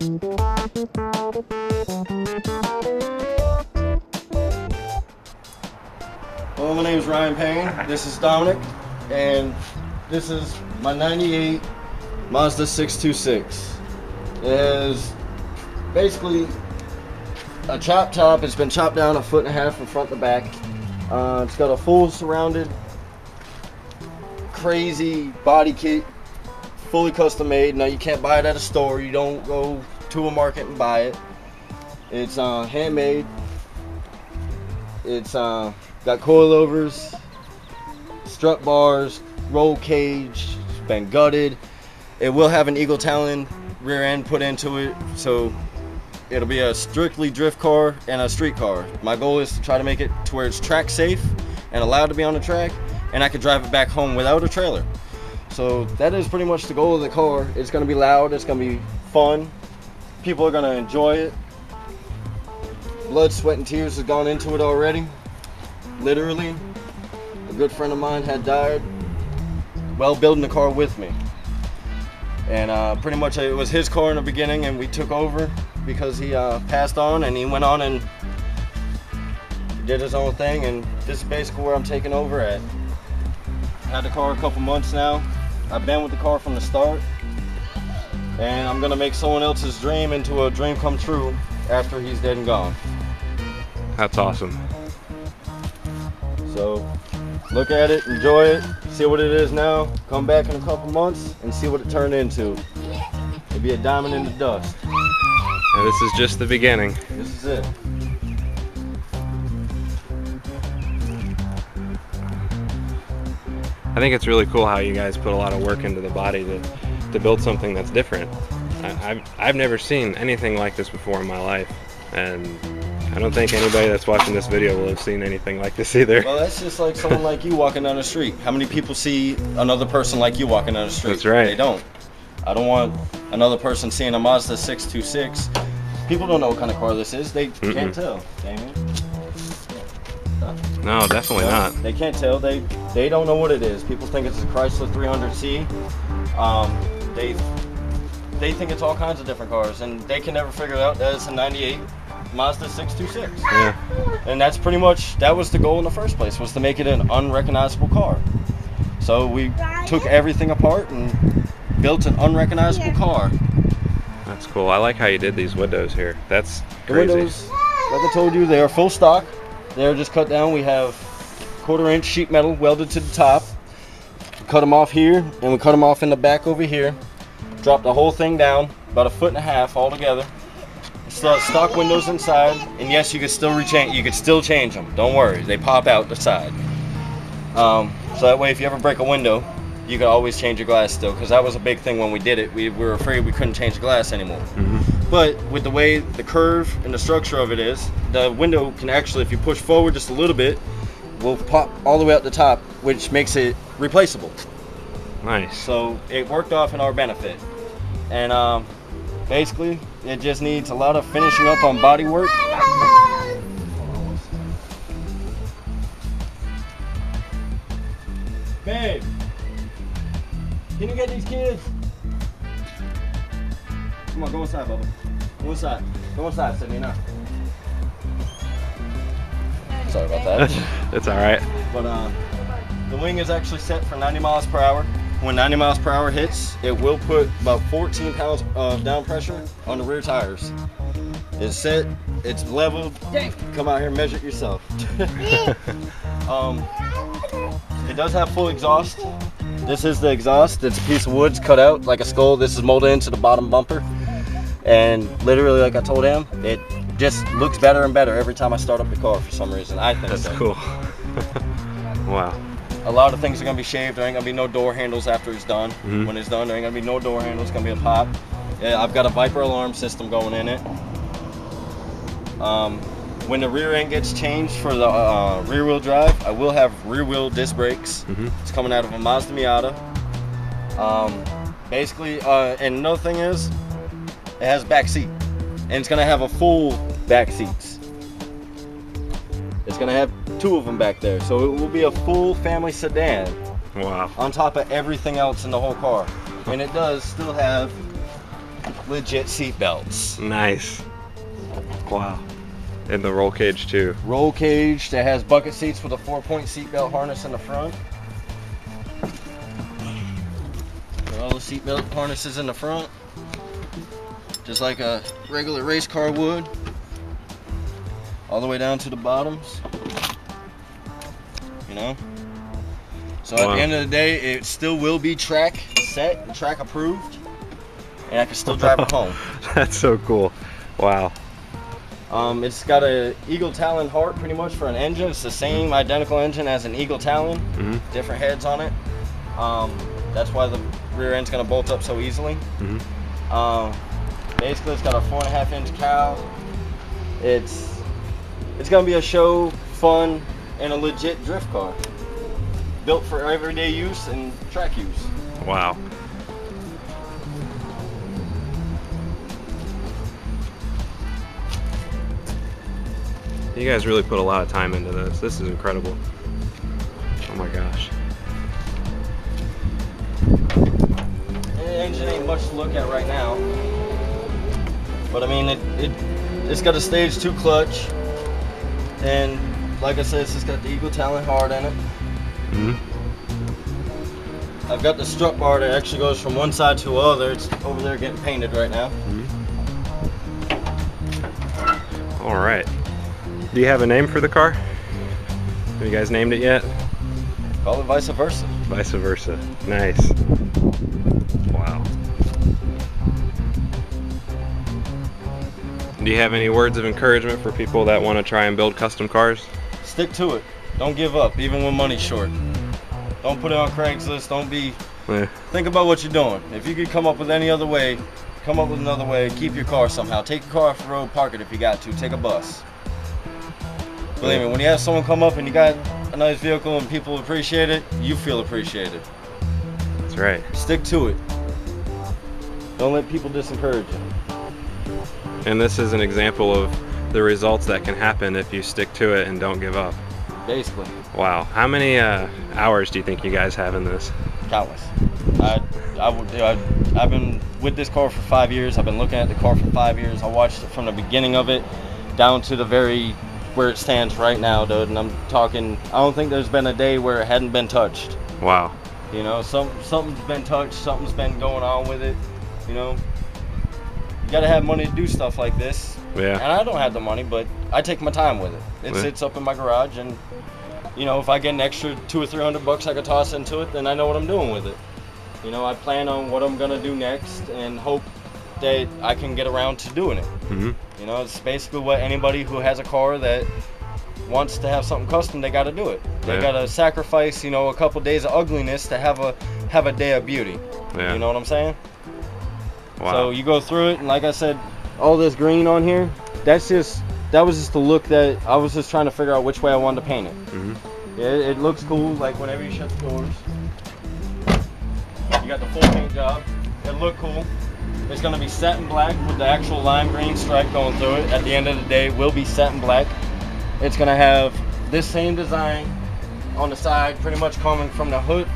Well, my name is Ryan Payne. This is Dominic, and this is my '98 Mazda 626. It is basically a chop top. It's been chopped down 1.5 feet from front to back. It's got a full surrounded, crazy body kit, fully custom made. Now you can't buy it at a store. You don't go to a market and buy it. It's handmade. It's got coilovers, strut bars, roll cage. It's been gutted. It will have an Eagle Talon rear end put into it, so it'll be a strictly drift car and a street car. My goal is to try to make it to where it's track safe and allowed to be on the track, and I could drive it back home without a trailer. So that is pretty much the goal of the car. It's going to be loud, it's going to be fun, people are going to enjoy it. Blood, sweat, and tears has gone into it already. Literally, a good friend of mine had died while building the car with me. And pretty much it was his car in the beginning, and we took over because he passed on, and he went on and did his own thing, and this is basically where I'm taking over at. Had the car a couple months now. I've been with the car from the start, and I'm gonna make someone else's dream into a dream come true after he's dead and gone. That's awesome. So look at it, enjoy it, see what it is now, come back in a couple months and see what it turned into. It'll be a diamond in the dust. And this is just the beginning. This is it. I think it's really cool how you guys put a lot of work into the body to build something that's different. I've never seen anything like this before in my life, and I don't think anybody that's watching this video will have seen anything like this either. Well, that's just like someone like you walking down the street. How many people see another person like you walking down the street? That's right. They don't. I don't want another person seeing a Mazda 626. People don't know what kind of car this is. They can't tell, Damien. No, definitely not. They can't tell. They don't know what it is. People think it's a Chrysler 300C. They think it's all kinds of different cars, and they can never figure out that it's a '98 Mazda 626. Yeah. And that's pretty much, that was the goal in the first place, was to make it an unrecognizable car. So we took everything apart and built an unrecognizable car. That's cool. I like how you did these windows here. That's The crazy. windows, like I told you, they are full stock. They're just cut down. We have 1/4-inch sheet metal welded to the top. We cut them off here, and we cut them off in the back over here. Dropped the whole thing down, about 1.5 feet altogether. Stock windows inside, and yes, you could still change them. Don't worry, they pop out the side. So that way, if you ever break a window, you can always change your glass still, because that was a big thing when we did it. We were afraid we couldn't change the glass anymore. But with the way the curve and the structure of it is, the window can actually, if you push forward just a little bit, will pop all the way up the top, which makes it replaceable. Nice. So it worked off in our benefit. And basically, it just needs a lot of finishing up on body work. Babe, can you get these kids? Come on, go inside, Bubba. Go inside. Go inside, Sydney, now. Sorry about that. It's all right. But the wing is actually set for 90 miles per hour. When 90 miles per hour hits, it will put about 14 pounds of down pressure on the rear tires. It's set, it's leveled. Come out here and measure it yourself. It does have full exhaust. This is the exhaust. It's a piece of wood cut out like a skull. This is molded into the bottom bumper. And literally, like I told him, it just looks better and better every time I start up the car for some reason. I think That's so. cool. Wow. A lot of things are gonna be shaved. There ain't gonna be no door handles after it's done. When it's done, there ain't gonna be no door handles. It's gonna be a pop. Yeah, I've got a Viper alarm system going in it. When the rear end gets changed for the rear wheel drive, I will have rear wheel disc brakes. It's coming out of a Mazda Miata. Basically, and another thing is, it has back seat, and it's gonna have a full back seats. It's gonna have 2 of them back there, so it will be a full family sedan. Wow. On top of everything else in the whole car. And it does still have legit seat belts. Nice. Wow. And the roll cage too. Roll cage that has bucket seats with a 4-point seat belt harness in the front. All the seat belt harnesses in the front, just like a regular race car would, all the way down to the bottoms. You know. So at the end of the day, it still will be track set and track approved, and I can still drive it home. That's so cool. Wow. It's got a Eagle Talon heart pretty much for an engine. It's the same identical engine as an Eagle Talon, different heads on it. That's why the rear end's gonna bolt up so easily. Basically, it's got a 4.5-inch cowl. It's gonna be a show, fun, and a legit drift car. Built for everyday use and track use. Wow. You guys really put a lot of time into this. This is incredible. Oh my gosh. The engine ain't much to look at right now. But I mean, it's got a stage 2 clutch. And like I said, it's just got the Eagle Talon heart in it. I've got the strut bar that actually goes from one side to the other. It's over there getting painted right now. All right. Do you have a name for the car? Have you guys named it yet? Call it Vice Versa. Vice Versa. Nice. Wow. Do you have any words of encouragement for people that want to try and build custom cars? Stick to it. Don't give up, even when money's short. Don't put it on Craigslist. Don't be... Think about what you're doing. If you could come up with any other way, come up with another way. Keep your car somehow. Take your car off the road, park it if you got to. Take a bus. Believe me, when you have someone come up and you got a nice vehicle and people appreciate it, you feel appreciated. That's right. Stick to it. Don't let people discourage you. And this is an example of the results that can happen if you stick to it and don't give up. Basically. Wow. How many hours do you think you guys have in this? Countless. I've been with this car for 5 years. I've been looking at the car for 5 years. I watched it from the beginning of it down to the very where it stands right now, dude. And I'm talking, I don't think there's been a day where it hadn't been touched. Wow. You know, something's been touched, something's been going on with it. You know, you gotta have money to do stuff like this. Yeah. And I don't have the money, but I take my time with it. It sits up in my garage, and you know, if I get an extra $200 or $300 I could toss into it, then I know what I'm doing with it. You know, I plan on what I'm gonna do next and hope that I can get around to doing it. You know, it's basically what anybody who has a car that wants to have something custom, they got to do it. They got to sacrifice, you know, a couple days of ugliness to have a day of beauty. You know what I'm saying? Wow. So you go through it, and like I said, all this green on here, that was just the look that I was just trying to figure out which way I wanted to paint it. Yeah, it looks cool, like whenever you shut the doors. You got the full paint job. It looked cool. It's going to be satin black with the actual lime green stripe going through it. At the end of the day, it will be satin black. It's going to have this same design on the side, pretty much coming from the hood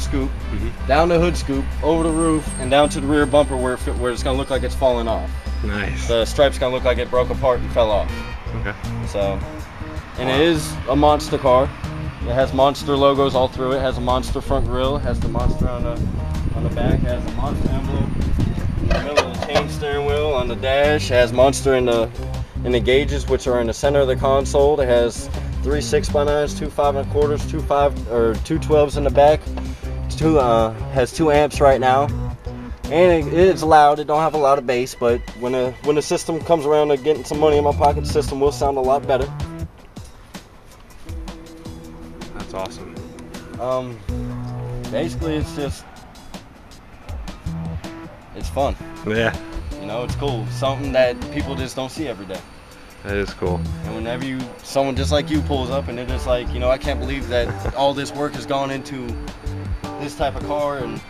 scoop, down the hood scoop, over the roof, and down to the rear bumper where it's going to look like it's falling off. Nice. The stripe's going to look like it broke apart and fell off. Okay. So, and it is a monster car. It has monster logos all through it. It has a monster front grille. It has the monster on the back. It has a monster emblem in the middle of the chain steering wheel. On the dash, it has monster in the gauges, which are in the center of the console. It has 3 6x9s, 2 5.25s, 2 12s in the back. Has 2 amps right now, and it's loud. It don't have a lot of bass, but when the system comes around to getting some money in my pocket, the system will sound a lot better. That's awesome. Basically, it's fun. Yeah. You know, it's cool. Something that people just don't see every day. That is cool. And whenever someone just like you pulls up and they're just like, you know, I can't believe that all this work has gone into this type of car, and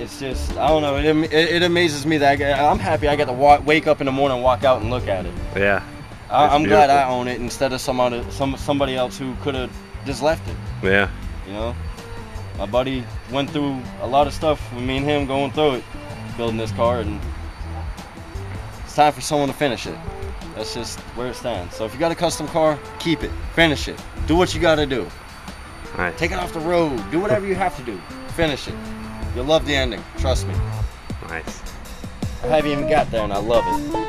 it's just, I don't know, it amazes me that I'm happy I get to wake up in the morning and walk out and look at it. Yeah. I'm glad I own it instead of somebody else who could have just left it. Yeah. You know, my buddy went through a lot of stuff with me and him going through it. building this car, and it's time for someone to finish it. That's just where it stands. So if you got a custom car, keep it, finish it, do what you got to do. Nice. Take it off the road, do whatever you have to do, finish it. You'll love the ending, trust me. Nice. I haven't even got there and I love it.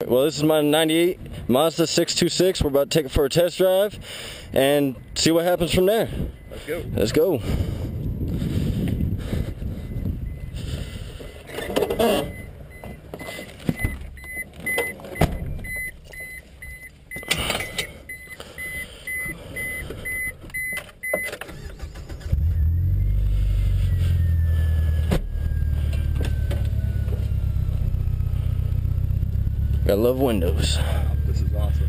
Well, this is my 98 Mazda 626. We're about to take it for a test drive and see what happens from there. Let's go. Let's go. I love windows. This is awesome.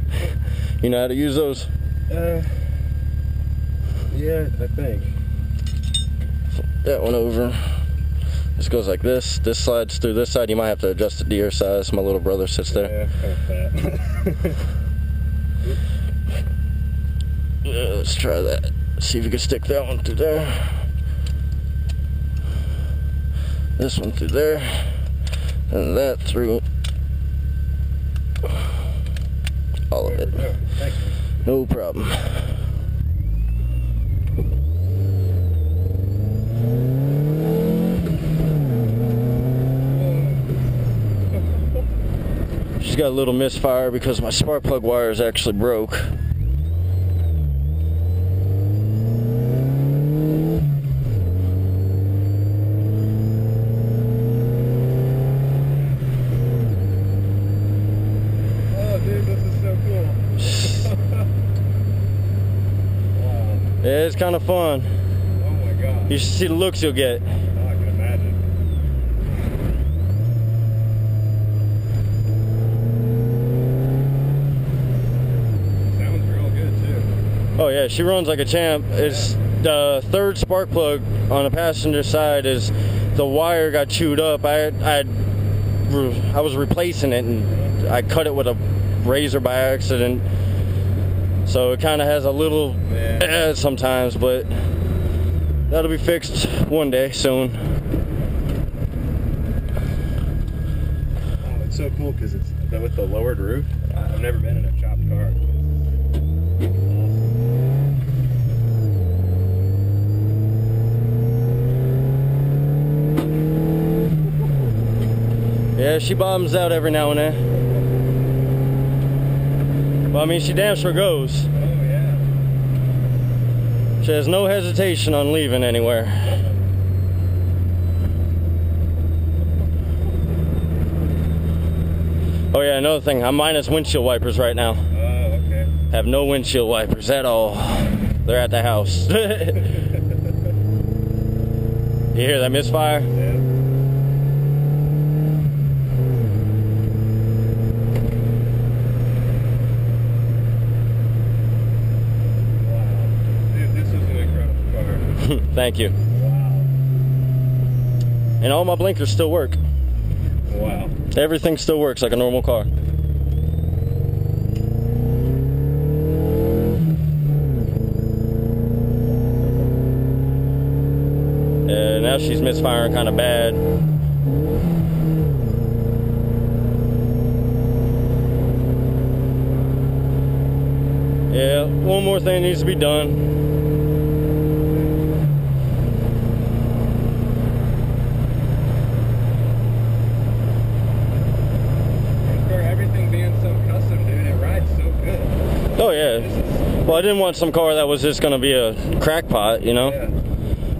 You know how to use those? Yeah, I think. Flip that one over. This goes like this. This slides through this side. You might have to adjust it to your size. My little brother sits there. Yeah, fat. Yeah, let's try that. See if you can stick that one through there. This one through there. And that through. All of it. Thank you. No problem. She's got a little misfire because my spark plug wire is actually broke. Yeah, it's kind of fun. Oh my god. You should see the looks you'll get. Oh, I can imagine. Sounds real good too. Oh yeah, she runs like a champ. It's the third spark plug on the passenger side. Is the wire got chewed up. I was replacing it and I cut it with a razor by accident. So it kind of has a little sometimes, but that'll be fixed one day soon. Oh, it's so cool because it's with the lowered roof. I've never been in a chopped car. Yeah, she bottoms out every now and then. Well, I mean, she damn sure goes. Oh yeah. She has no hesitation on leaving anywhere. Oh yeah, another thing, I'm minus windshield wipers right now. Oh, okay. Have no windshield wipers at all. They're at the house. You hear that misfire? Yeah. Thank you. Wow. And all my blinkers still work. Wow. Everything still works like a normal car. Yeah, now she's misfiring kind of bad. Yeah, one more thing needs to be done. Oh yeah. Well, I didn't want some car that was just going to be a crackpot, you know. Yeah.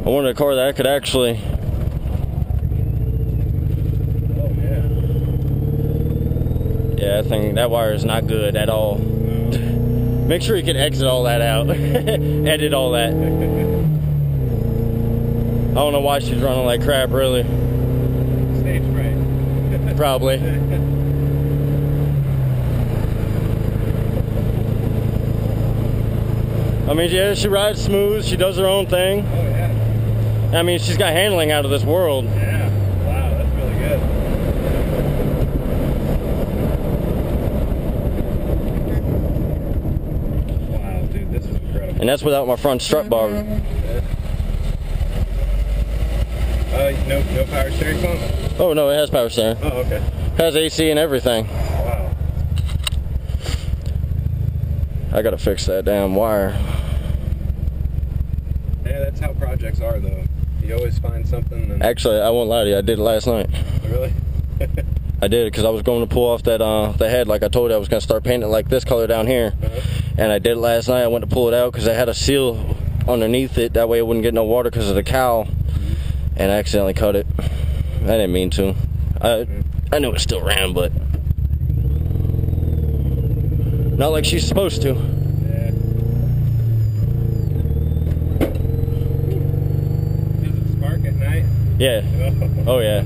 I wanted a car that I could actually. Oh yeah. Yeah, I think that wire is not good at all. No. Make sure you can exit all that out. Edit all that. I don't know why she's running like crap, really. Stage fright. Probably. I mean, yeah, she rides smooth. She does her own thing. Oh, yeah. I mean, she's got handling out of this world. Yeah. Wow, that's really good. And that's without my front strut bar. No power steering pump? Oh no, it has power steering. Oh, okay. Has AC and everything. Wow. I gotta fix that damn wire. Yeah, that's how projects are though. You always find something and... Actually, I won't lie to you, I did it last night. Really? I did it because I was going to pull off that the head. Like I told you, I was going to start painting it like this color down here. And I did it last night. I went to pull it out because I had a seal underneath it. That way it wouldn't get no water because of the cowl. And I accidentally cut it. I didn't mean to. I knew it still ran, but not like she's supposed to. Yeah. Does it spark at night? Yeah. Oh yeah.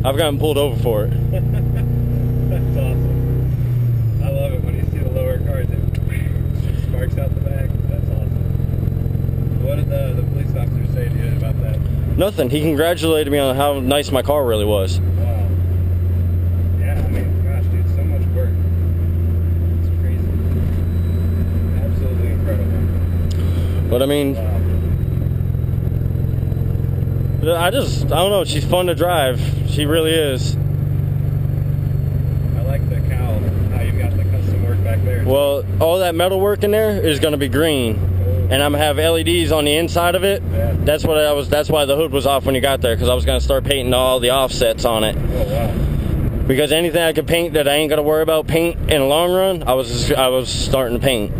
I've gotten pulled over for it. That's awesome. I love it when you see the lower cars it sparks out the back. That's awesome. What did the police officer say to you about that? Nothing. He congratulated me on how nice my car really was. Wow. Yeah, I mean, gosh, dude, so much work. It's crazy. Absolutely incredible. But I mean, wow. I don't know. She's fun to drive. She really is. I like the cowl. How you got the custom work back there. Well, all that metal work in there is going to be green. And I'm gonna have LEDs on the inside of it. Yeah. That's why the hood was off when you got there, because I was gonna start painting all the offsets on it. Oh wow. Because anything I could paint that I ain't gotta worry about paint in the long run, I was starting to paint.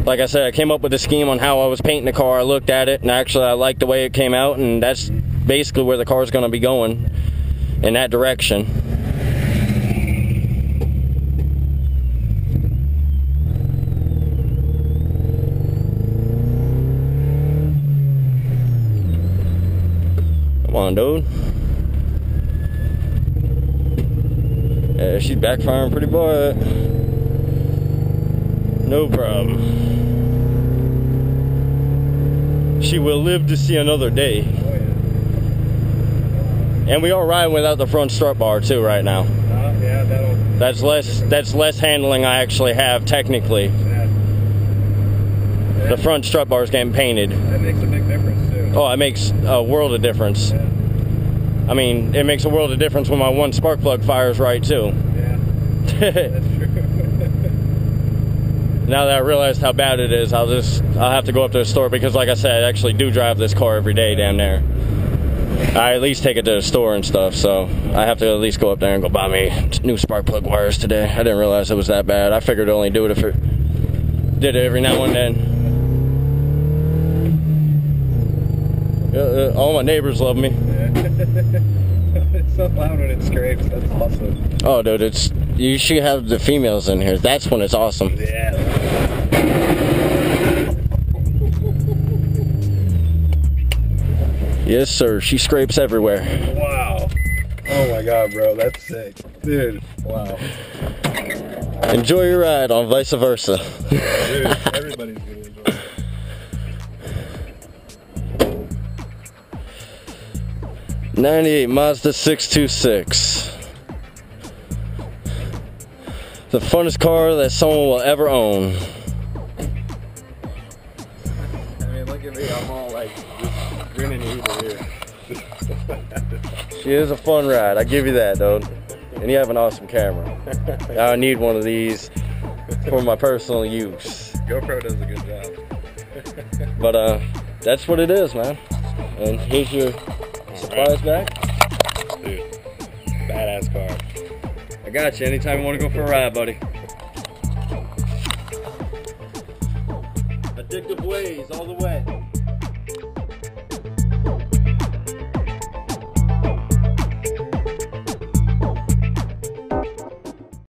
Like I said, I came up with a scheme on how I was painting the car. I looked at it, and actually I liked the way it came out, and that's basically where the car's gonna be going, in that direction. Come on, dude. Yeah, she's backfiring pretty good. No problem. She will live to see another day. Oh yeah. And we are riding without the front strut bar too right now. Yeah, That's less handling I actually have technically. Yeah. The front strut bar is getting painted. That makes a big difference too. Oh, it makes a world of difference. Yeah. I mean, it makes a world of difference when my one spark plug fires right too. Yeah, that's true. Now that I realized how bad it is, I'll have to go up to the store, because like I said, I actually do drive this car every day down there. I at least take it to the store and stuff, so I have to at least go up there and go buy me new spark plug wires today. I didn't realize it was that bad. I figured I'd only do it if it did it every now and then. All my neighbors love me. It's so loud when it scrapes. That's awesome. Oh, dude, you should have the females in here. That's when it's awesome. Yeah. Yes, sir. She scrapes everywhere. Wow. Oh my God, bro, that's sick, dude. Wow. Enjoy your ride on vice versa. Dude, everybody's gonna enjoy it. 98 Mazda 626. The funnest car that someone will ever own. I mean, look at me, I'm all like just grinning eager here. She is a fun ride, I give you that, dude. And you have an awesome camera. I need one of these for my personal use. GoPro does a good job. But that's what it is, man. And here's your supplies back. Dude, badass car. I got you anytime you want to go for a ride, buddy. Addictive ways all the way.